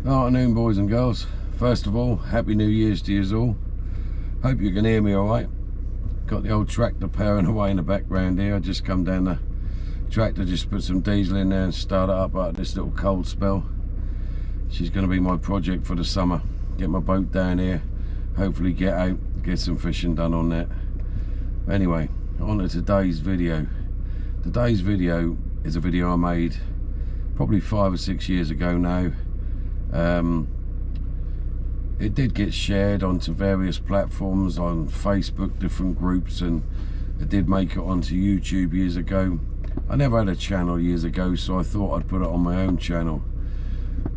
Afternoon, boys and girls. First of all, Happy New Year's to you all. Hope you can hear me alright. Got the old tractor powering away in the background here. I just come down the tractor, just put some diesel in there and start it up after this little cold spell. She's going to be my project for the summer. Get my boat down here, hopefully get out, get some fishing done on that. Anyway, on to today's video. Today's video is a video I made probably 5 or 6 years ago now. It did get shared onto various platforms, on Facebook, different groups, and it did make it onto YouTube years ago. I never had a channel years ago, so I thought I'd put it on my own channel.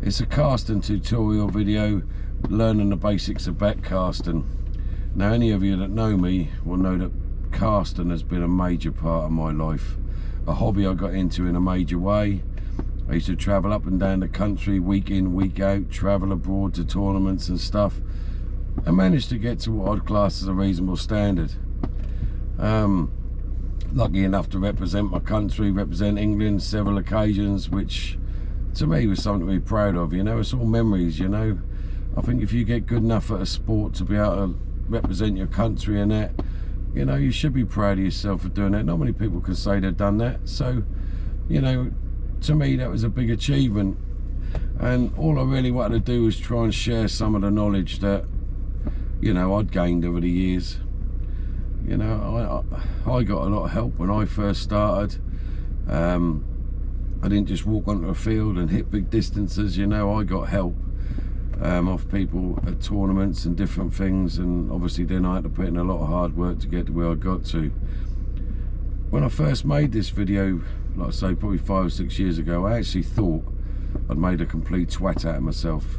It's a casting tutorial video, learning the basics of backcasting. Now, any of you that know me will know that casting has been a major part of my life, a hobby I got into in a major way. I used to travel up and down the country, week in, week out, travel abroad to tournaments and stuff, and managed to get to what I'd class as a reasonable standard. Lucky enough to represent my country, represent England several occasions, which to me was something to be proud of. You know, it's all memories, you know. I think if you get good enough at a sport to be able to represent your country and that, you know, you should be proud of yourself for doing that. Not many people can say they've done that. So, you know, to me that was a big achievement, and all I really wanted to do was try and share some of the knowledge that, you know, I'd gained over the years. You know, I got a lot of help when I first started. I didn't just walk onto a field and hit big distances, you know. I got help off people at tournaments and different things, and obviously then I had to put in a lot of hard work to get to where I got to. When I first made this video, like I say, probably 5 or 6 years ago, I actually thought I'd made a complete twat out of myself,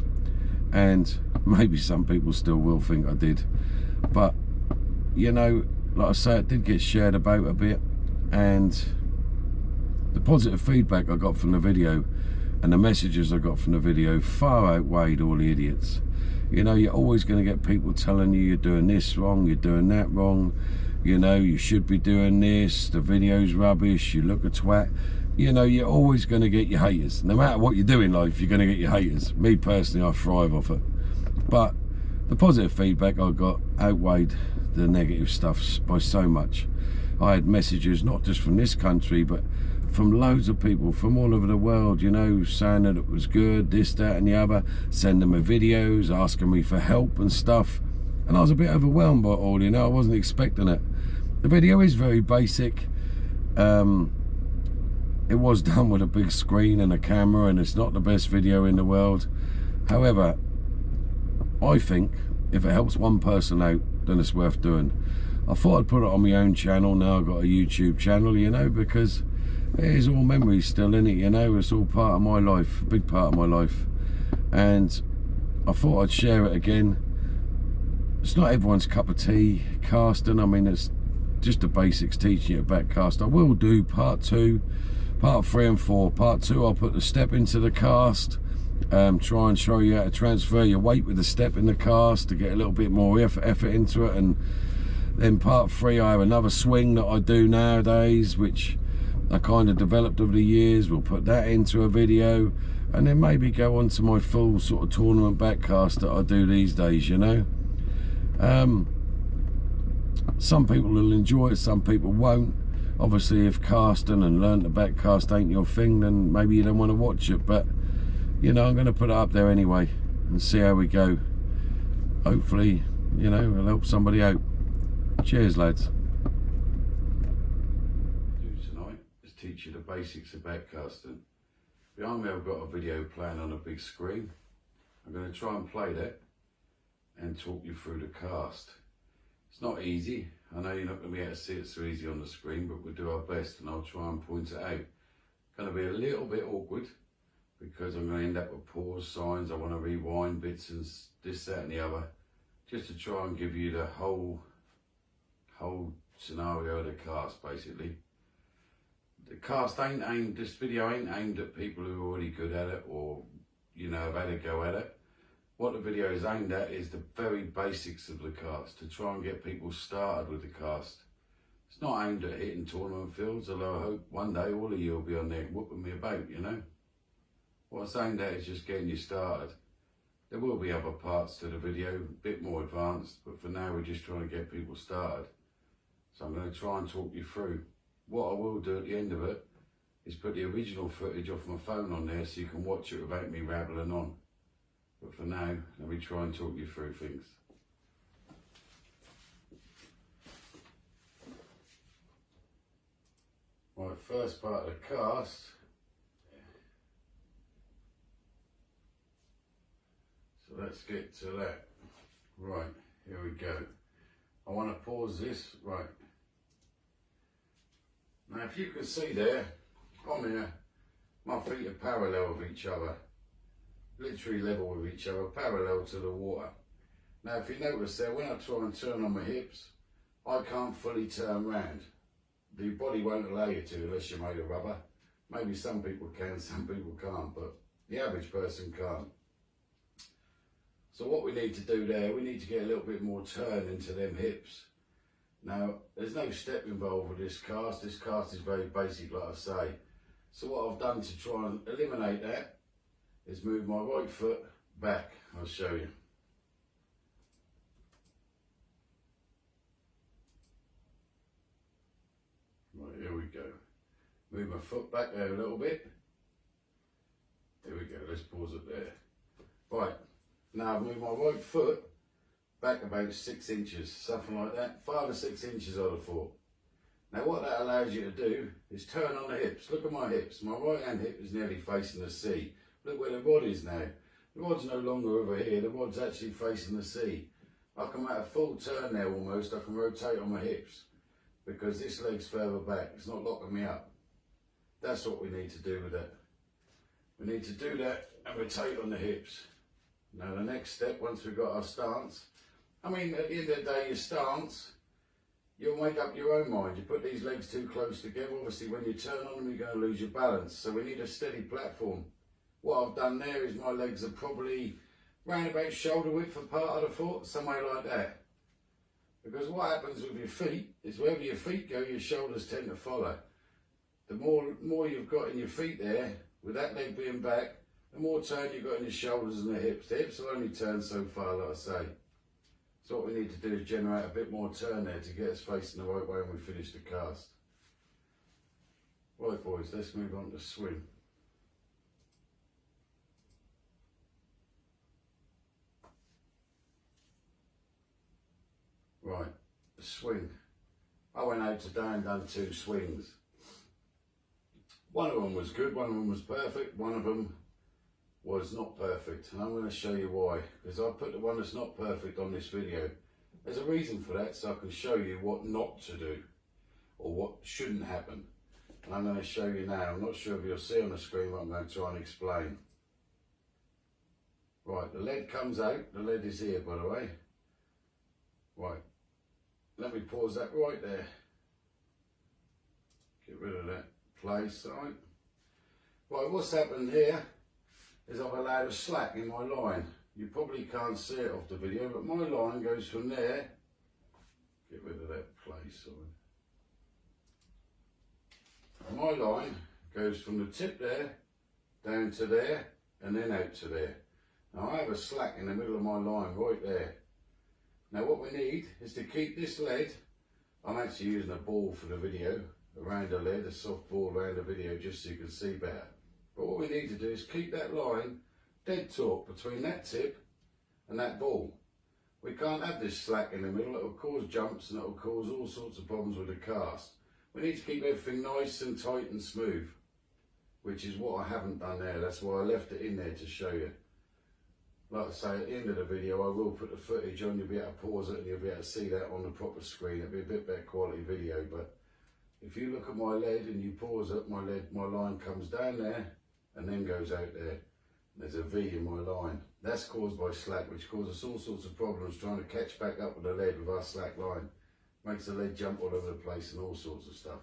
and maybe some people still will think I did, but you know, like I say, it did get shared about a bit, and the positive feedback I got from the video and the messages I got from the video far outweighed all the idiots. You know, you're always going to get people telling you you're doing this wrong, you're doing that wrong, you know, you should be doing this, the video's rubbish, you look a twat. You know, you're always going to get your haters. No matter what you do in life, you're going to get your haters. Me personally, I thrive off it. But the positive feedback I got outweighed the negative stuff by so much. I had messages not just from this country, but from loads of people from all over the world, you know, saying that it was good, this, that and the other, sending me videos, asking me for help and stuff. And I was a bit overwhelmed by it all, you know. I wasn't expecting it. The video is very basic. It was done with a big screen and a camera, and it's not the best video in the world. However, I think if it helps one person out, then it's worth doing. I thought I'd put it on my own channel. Now I've got a YouTube channel, you know, because it is all memories still in it, you know. It's all part of my life, a big part of my life, and I thought I'd share it again. It's not everyone's cup of tea, casting. I mean, it's just the basics, teaching you to backcast. I will do part 2, part 3 and 4. Part 2, I'll put the step into the cast, try and show you how to transfer your weight with the step in the cast to get a little bit more effort into it. And then part 3, I have another swing that I do nowadays, which I kind of developed over the years. We'll put that into a video, and then maybe go on to my full sort of tournament backcast that I do these days, you know. Some people will enjoy it, some people won't. Obviously, if casting and learn to backcast ain't your thing, then maybe you don't want to watch it, but you know, I'm going to put it up there anyway and see how we go. Hopefully, you know, it'll help somebody out. Cheers, lads. Tonight is teach you the basics of backcasting. Behind me I've got a video playing on a big screen. I'm going to try and play that and talk you through the cast. It's not easy. I know you're not going to be able to see it so easy on the screen, but we'll do our best, and I'll try and point it out. It's going to be a little bit awkward because I'm going to end up with pause signs. I want to rewind bits and this, that and the other, just to try and give you the whole scenario of the cast, basically. The cast ain't aimed, this video ain't aimed at people who are already good at it, or, you know, have had a go at it. What the video is aimed at is the very basics of the cast, to try and get people started with the cast. It's not aimed at hitting tournament fields, although I hope one day all of you will be on there whooping me about, you know. What it's aimed at is just getting you started. There will be other parts to the video, a bit more advanced, but for now we're just trying to get people started. So I'm going to try and talk you through. What I will do at the end of it is put the original footage off my phone on there so you can watch it without me rattling on. But for now, let me try and talk you through things. Right, first part of the cast. So let's get to that. Right, here we go. I want to pause this. Right. Now if you can see there, on here, my feet are parallel with each other. Literally level with each other, parallel to the water. Now if you notice there, when I try and turn on my hips, I can't fully turn round. The body won't allow you to unless you're made of rubber. Maybe some people can, some people can't, but the average person can't. So what we need to do there, we need to get a little bit more turn into them hips. Now, there's no step involved with this cast. This cast is very basic, like I say. So what I've done to try and eliminate that is move my right foot back. I'll show you. Right, here we go. Move my foot back there a little bit. Here we go, let's pause it there. Right, now I've moved my right foot back about 6 inches, something like that. 5 or 6 inches I'd have thought. Now what that allows you to do is turn on the hips. Look at my hips. My right hand hip is nearly facing the sea. Look where the rod is now. The rod's no longer over here, the rod's actually facing the sea. I can make a full turn there almost. I can rotate on my hips because this leg's further back. It's not locking me up. That's what we need to do with that. We need to do that and rotate on the hips. Now the next step, once we've got our stance, I mean at the end of the day your stance, you'll make up your own mind. You put these legs too close together, obviously when you turn on them you're going to lose your balance. So we need a steady platform. What I've done there is my legs are probably round about shoulder width for part of the foot, somewhere like that. Because what happens with your feet is wherever your feet go, your shoulders tend to follow. The more you've got in your feet there, with that leg being back, the more turn you've got in your shoulders and the hips. The hips will only turn so far, like I say. So what we need to do is generate a bit more turn there to get us facing the right way when we finish the cast. Right boys, let's move on to swing. Right, the swing. I went out today and done 2 swings. One of them was good, one of them was perfect, one of them was not perfect, and I'm going to show you why, because I put the one that's not perfect on this video. There's a reason for that, so I can show you what not to do or what shouldn't happen, and I'm going to show you now. I'm not sure if you'll see on the screen, but I'm going to try and explain. Right, the lead comes out. The lead is here, by the way. Right, let me pause that right there. Get rid of that play side. Right, what's happened here is I've allowed a slack in my line. You probably can't see it off the video, but my line goes from there. Get rid of that play side. My line goes from the tip there down to there and then out to there. Now I have a slack in the middle of my line right there. Now what we need is to keep this lead, I'm actually using a ball for the video, around the lead, a soft ball around the video just so you can see better. But what we need to do is keep that line dead taut between that tip and that ball. We can't have this slack in the middle, it will cause jumps and it will cause all sorts of problems with the cast. We need to keep everything nice and tight and smooth, which is what I haven't done there. That's why I left it in there to show you. Like I say, at the end of the video I will put the footage on, you'll be able to pause it and you'll be able to see that on the proper screen. It'll be a bit better quality video, but if you look at my lead and you pause it, my line comes down there and then goes out there. There's a V in my line. That's caused by slack, which causes all sorts of problems trying to catch back up with the lead with our slack line. Makes the lead jump all over the place and all sorts of stuff.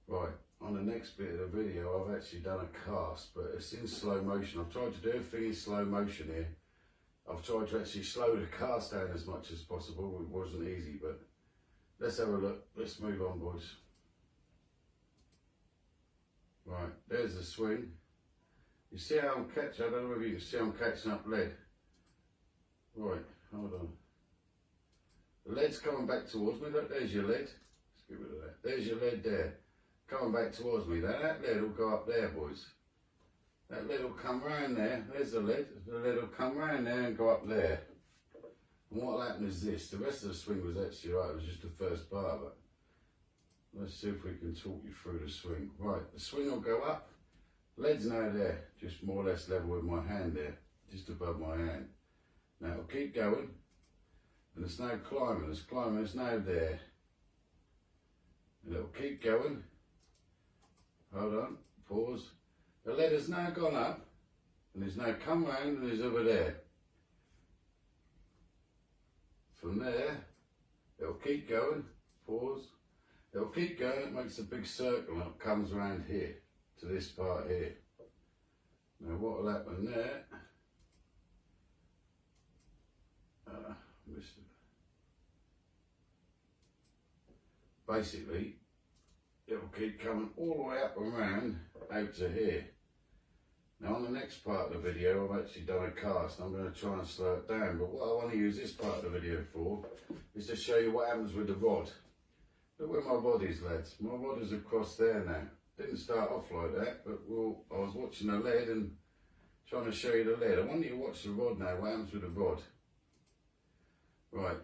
Right, on the next bit of the video I've actually done a cast, but it's in slow motion. I've tried to do everything in slow motion here. I've tried to actually slow the cast down as much as possible. It wasn't easy, but let's have a look. Let's move on, boys. Right, there's the swing. You see how I'm catching, I don't know if you can see I'm catching up lead. Right, hold on. The lead's coming back towards me, look, there's your lead. Let's get rid of that. There's your lead there. Coming back towards me. Now that lead will go up there, boys. That lead will come round there. There's the lead. The lead will come round there and go up there. And what will happen is this. The rest of the swing was actually right. It was just the first bar, but let's see if we can talk you through the swing. Right, the swing will go up. Lead's now there, just more or less level with my hand there, just above my hand. Now it'll keep going, and it's now climbing. It's climbing. It's now there, and it'll keep going. Hold on, pause. The lead has now gone up, and it's now come round and is over there. From there, it'll keep going, pause. It'll keep going, it makes a big circle and it comes around here, to this part here. Now what will happen there, missed it. Basically, it'll keep coming all the way up and round out to here. Now on the next part of the video, I've actually done a cast. I'm going to try and slow it down, but what I want to use this part of the video for is to show you what happens with the rod. Look where my rod is, lads. My rod is across there now. Didn't start off like that, but I was watching the lead and trying to show you the lead. I want you to watch the rod now, what happens with the rod. Right,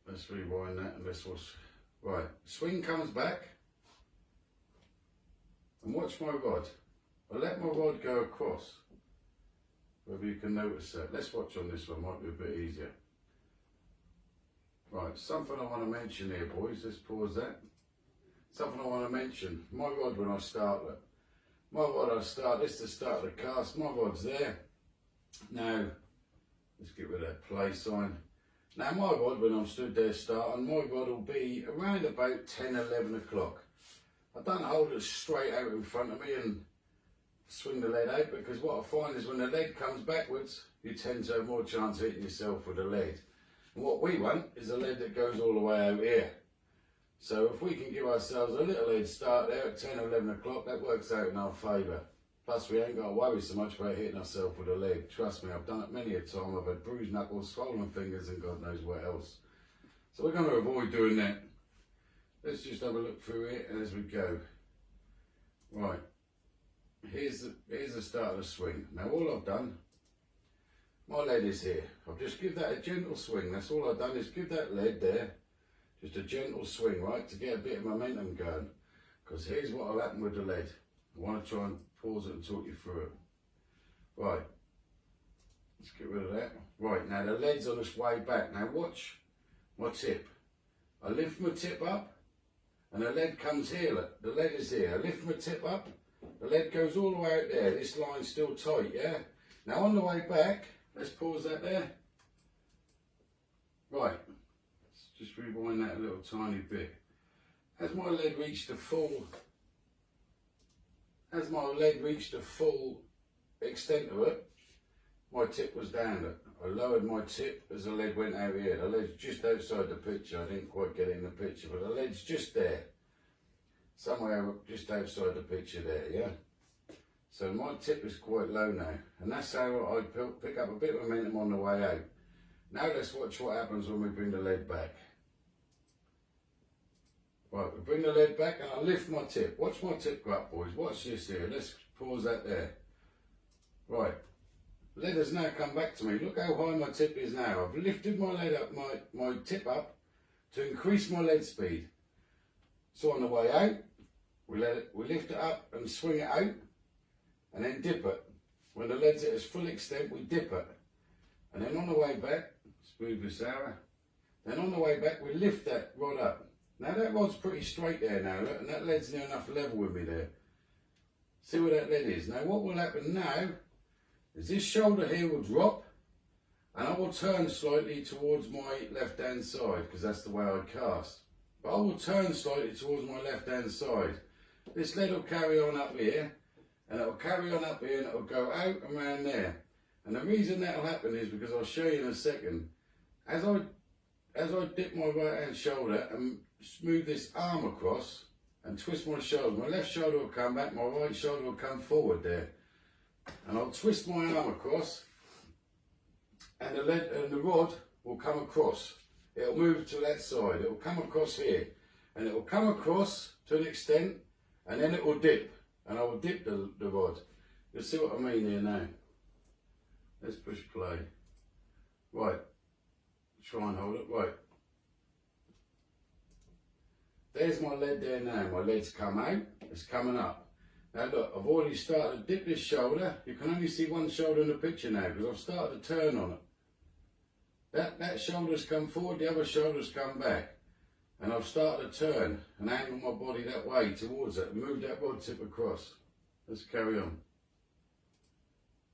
let's rewind that and let's watch. Right, swing comes back. And watch my rod. I let my rod go across. Whether you can notice that. Let's watch on this one, might be a bit easier. Right, something I want to mention here, boys. Let's pause that. Something I want to mention. My rod when I start it. My rod I start, this is the start of the cast. My rod's there. Now, let's get rid of that play sign. Now my rod when I'm stood there starting, my rod will be around about 10, 11 o'clock. I don't hold it straight out in front of me and swing the lead out, because what I find is when the lead comes backwards, you tend to have more chance of hitting yourself with the lead. And what we want is a lead that goes all the way out here. So if we can give ourselves a little head start there at 10 or 11 o'clock, that works out in our favour. Plus we ain't got to worry so much about hitting ourselves with a lead. Trust me, I've done it many a time. I've had bruised knuckles, swollen fingers and God knows what else. So we're going to avoid doing that. Let's just have a look through it as we go. Right, here's the start of the swing. Now all I've done, my lead is here. I've just give that a gentle swing. That's all I've done is give that lead there, just a gentle swing, right, to get a bit of momentum going. Because here's what will happen with the lead. I want to try and pause it and talk you through it. Right, let's get rid of that. Right, now the lead's on its way back. Now watch my tip. I lift my tip up and the lead comes here. Look, the lead is here. I lift my tip up, the lead goes all the way out there. This line's still tight, yeah? Now on the way back, let's pause that there. Right, let's just rewind that a little tiny bit. As my lead reached the full extent of it, my tip was down. I lowered my tip as the lead went out here. The lead's just outside the picture. I didn't quite get it in the picture, but the lead's just there. Somewhere just outside the picture there, yeah? So my tip is quite low now. And that's how I pick up a bit of momentum on the way out. Now let's watch what happens when we bring the lead back. Right, we bring the lead back and I lift my tip. Watch my tip go up, boys. Watch this here. Let's pause that there. Right. Lead has now come back to me. Look how high my tip is now. I've lifted my lead up, my tip up to increase my lead speed. So on the way out, we lift it up and swing it out and then dip it. When the lead's at its full extent, we dip it. And then on the way back, smooth this out. Then on the way back, we lift that rod up. Now that rod's pretty straight there now, look, and that lead's near enough level with me there. See where that lead is. Now what will happen now is this shoulder here will drop and I will turn slightly towards my left hand side because that's the way I cast. But I will turn slightly towards my left hand side. This lead will carry on up here and it will carry on up here and it will go out and around there. And the reason that will happen is because I'll show you in a second. As I dip my right hand shoulder and smooth this arm across and twist my shoulder, my left shoulder will come back, my right shoulder will come forward there. and I'll twist my arm across, and the rod will come across. It'll move to that side. It'll come across here, and it will come across to an extent, and then it will dip, and I will dip the rod. You'll see what I mean here now. Let's push play. Right, try and hold it. Right, there's my lead there now. My lead's come out, it's coming up. Now look, I've already started to dip this shoulder. You can only see one shoulder in the picture now because I've started to turn on it. That shoulder's come forward, the other shoulder's come back. And I've started to turn and angle my body that way towards it and move that rod tip across. Let's carry on.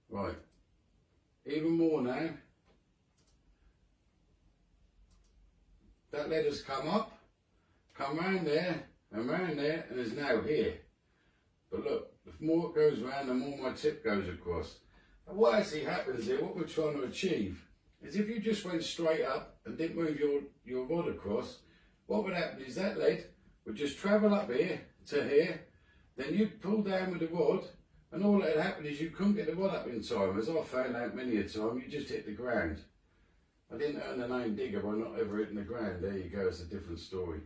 Right, even more now. That lead has come up, come round there, and is now here. But look, the more it goes round, the more my tip goes across. And what actually happens here, what we're trying to achieve, is if you just went straight up and didn't move your rod across, what would happen is that lead would just travel up here to here, then you'd pull down with the rod, and all that would happen is you couldn't get the rod up in time. As I found out many a time, you just hit the ground. I didn't earn the name digger by not ever hitting the ground. There you go, it's a different story.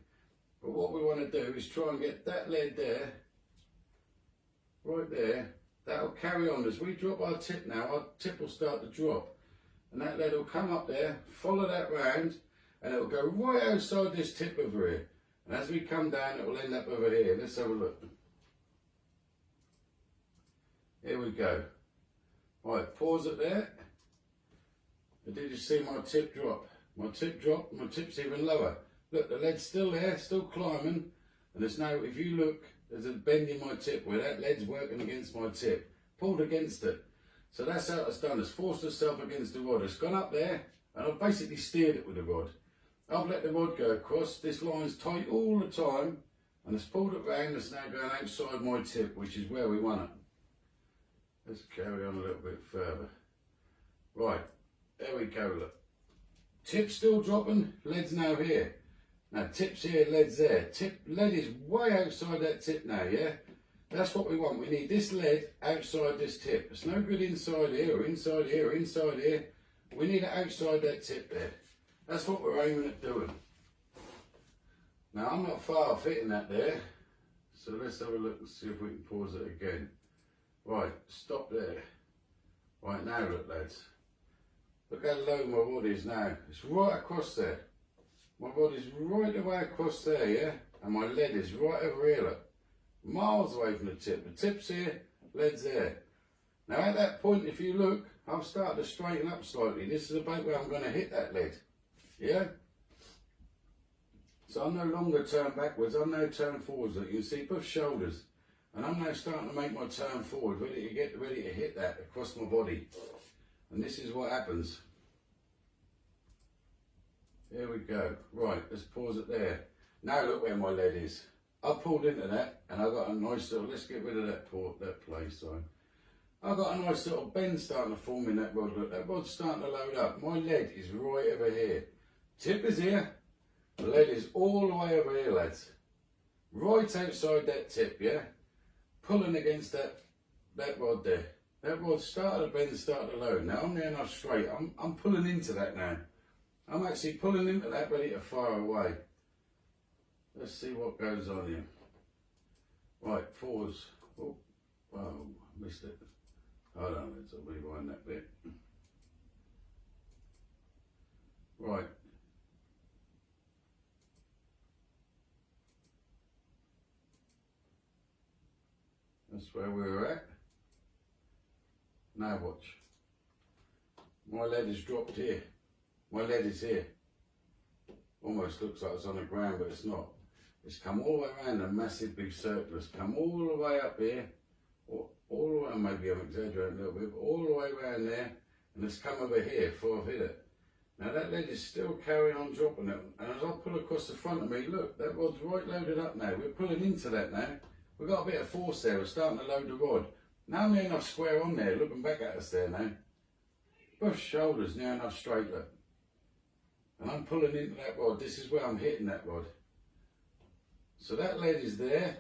But what we want to do is try and get that lead there, right there. That'll carry on. As we drop our tip now, our tip will start to drop. And that lead will come up there, follow that round, and it'll go right outside this tip over here. And as we come down, it will end up over here. Let's have a look. Here we go. Right, pause it there. And did you see my tip drop? My tip dropped, my tip's even lower. Look, the lead's still there, still climbing. And there's now, if you look, there's a bend in my tip where that lead's working against my tip. Pulled against it. So that's how it's done. It's forced itself against the rod. It's gone up there, and I've basically steered it with the rod. I've let the rod go across. This line's tight all the time, and it's pulled it round. It's now going outside my tip, which is where we want it. Let's carry on a little bit further. Right, there we go, look. Tip's still dropping, lead's now here. Now tip's here, lead's there. Lead is way outside that tip now, yeah? That's what we want. We need this lead outside this tip. It's no good inside here or inside here or inside here. We need it outside that tip there. That's what we're aiming at doing. Now I'm not far off hitting that there. So let's have a look and see if we can pause it again. Right, stop there. Right, now look lads. Look how low my rod is now. It's right across there. My rod is right the way across there, yeah? And my lead is right over here, look. Miles away from the tip. The tip's here, lead's there. Now at that point, if you look, I've started to straighten up slightly. This is about where I'm going to hit that lead, yeah? So I'm no longer turned backwards, I'm now turned forwards. Look, you can see both shoulders. And I'm now starting to make my turn forward, ready to hit that across my body. And this is what happens. Here we go. Right, let's pause it there. Now look where my lead is. I pulled into that, and I got a nice little, let's get rid of that place. I've got a nice little bend starting to form in that rod. Look, that rod's starting to load up. My lead is right over here. Tip is here. The lead is all the way over here, lads. Right outside that tip, yeah? Pulling against that rod there. That rod started to bend, started to load. Now I'm near enough straight. I'm pulling into that now. I'm actually pulling into that, ready to fire away. Let's see what goes on here. Right, pause. Oh, wow, missed it. Hold on, let's rewind that bit. Right. That's where we were at. Now watch. My lead is dropped here. My lead is here. Almost looks like it's on the ground, but it's not. It's come all the way around a massive big circle. It's come all the way up here. All the way, maybe I'm exaggerating a little bit, but all the way around there. And it's come over here before I've hit it. Now that lead is still carrying on dropping it. And as I pull across the front of me, look, that rod's right loaded up now. We're pulling into that now. We've got a bit of force there. We're starting to load the rod. Now I'm near enough square on there, looking back at us there now. Both shoulders near enough straight, look. And I'm pulling into that rod. This is where I'm hitting that rod. So that lead is there.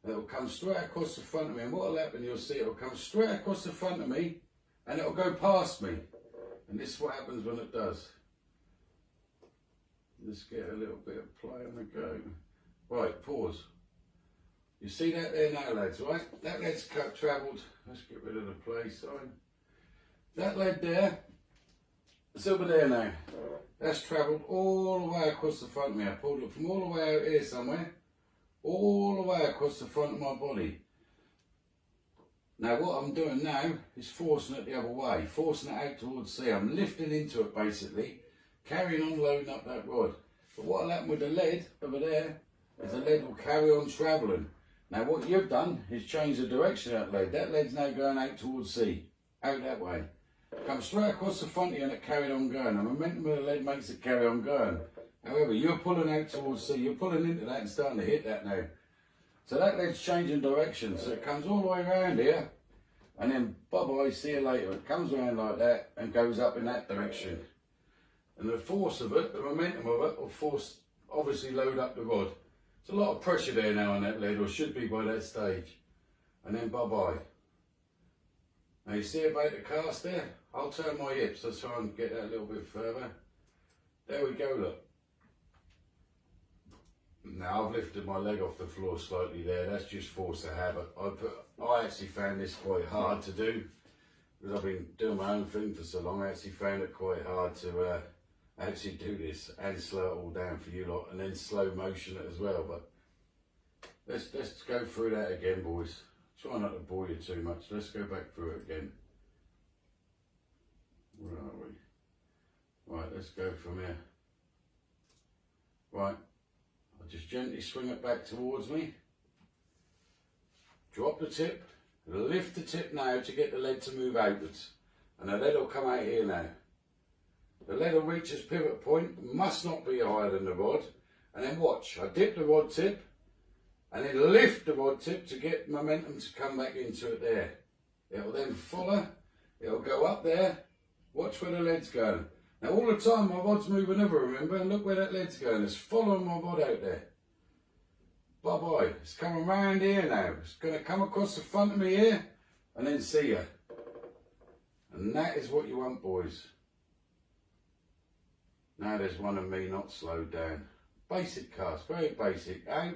and it'll come straight across the front of me, and what'll happen, you'll see it'll come straight across the front of me and it'll go past me, and this is what happens when it does. Let's get a little bit of play on the go. Right, pause. You see that there now, lads, right? That lead's travelled, let's get rid of the play sign. That lead there, it's over there now. That's travelled all the way across the front of me. I pulled it from all the way out here somewhere, all the way across the front of my body. Now what I'm doing now is forcing it the other way, forcing it out towards sea. I'm lifting into it basically, carrying on loading up that rod. But what'll happen with the lead over there is the lead will carry on travelling. Now what you've done is change the direction of that lead. That lead's now going out towards sea, out that way. Comes straight across the front of you and it carried on going. The momentum of the lead makes it carry on going. However, you're pulling out towards sea, you're pulling into that and starting to hit that now. So that lead's changing direction, so it comes all the way around here, and then bye-bye, see you later. It comes around like that and goes up in that direction. And the force of it, the momentum of it, will obviously load up the rod. There's a lot of pressure there now on that lead, or should be by that stage. And then bye-bye. Now you see about the cast there? I'll turn my hips, let's try and get that a little bit further. There we go, look. Now I've lifted my leg off the floor slightly there, that's just force of habit. I actually found this quite hard to do, because I've been doing my own thing for so long. I actually found it quite hard to actually do this and slow it all down for you lot, and then slow motion it as well. But let's go through that again, boys. Try not to bore you too much. Let's go back through it again. Where are we? Right, let's go from here. Right, I'll just gently swing it back towards me. Drop the tip, lift the tip now to get the lead to move outwards. And the lead will come out here now. The lead will reach its pivot point, must not be higher than the rod. And then watch, I dip the rod tip, and then lift the rod tip to get momentum to come back into it there. It will then follow, it will go up there, watch where the lead's going. Now all the time my rod's moving over, remember, and look where that lead's going, it's following my rod out there. Bye-bye, it's coming round here now, it's going to come across the front of me here, and then see ya. And that is what you want, boys. Now there's one of me not slowed down. Basic cast, very basic, out,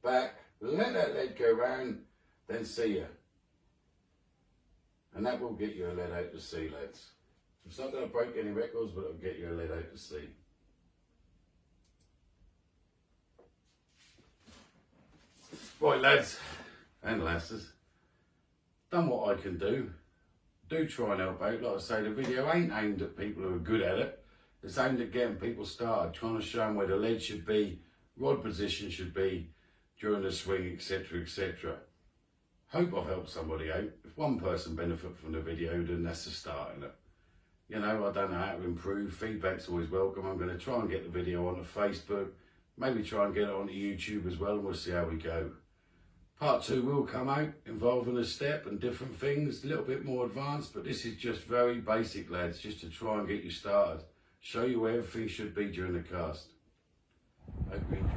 back, let that lead go round, then see ya. And that will get you a lead out to sea, lads. It's not going to break any records, but it'll get you a lead out to sea. Right, lads and lasses, done what I can do. Do try and help out. Like I say, the video ain't aimed at people who are good at it. It's aimed at getting people started, trying to show them where the lead should be, rod position should be during the swing, etc, etc. Hope I've helped somebody out. If one person benefit from the video, then that's the start in it. You know, I don't know how to improve. Feedback's always welcome. I'm going to try and get the video onto Facebook, maybe try and get it onto YouTube as well, and we'll see how we go. Part 2 will come out, involving a step and different things, a little bit more advanced, but this is just very basic, lads, just to try and get you started. Show you where everything should be during the cast. Hope you enjoy.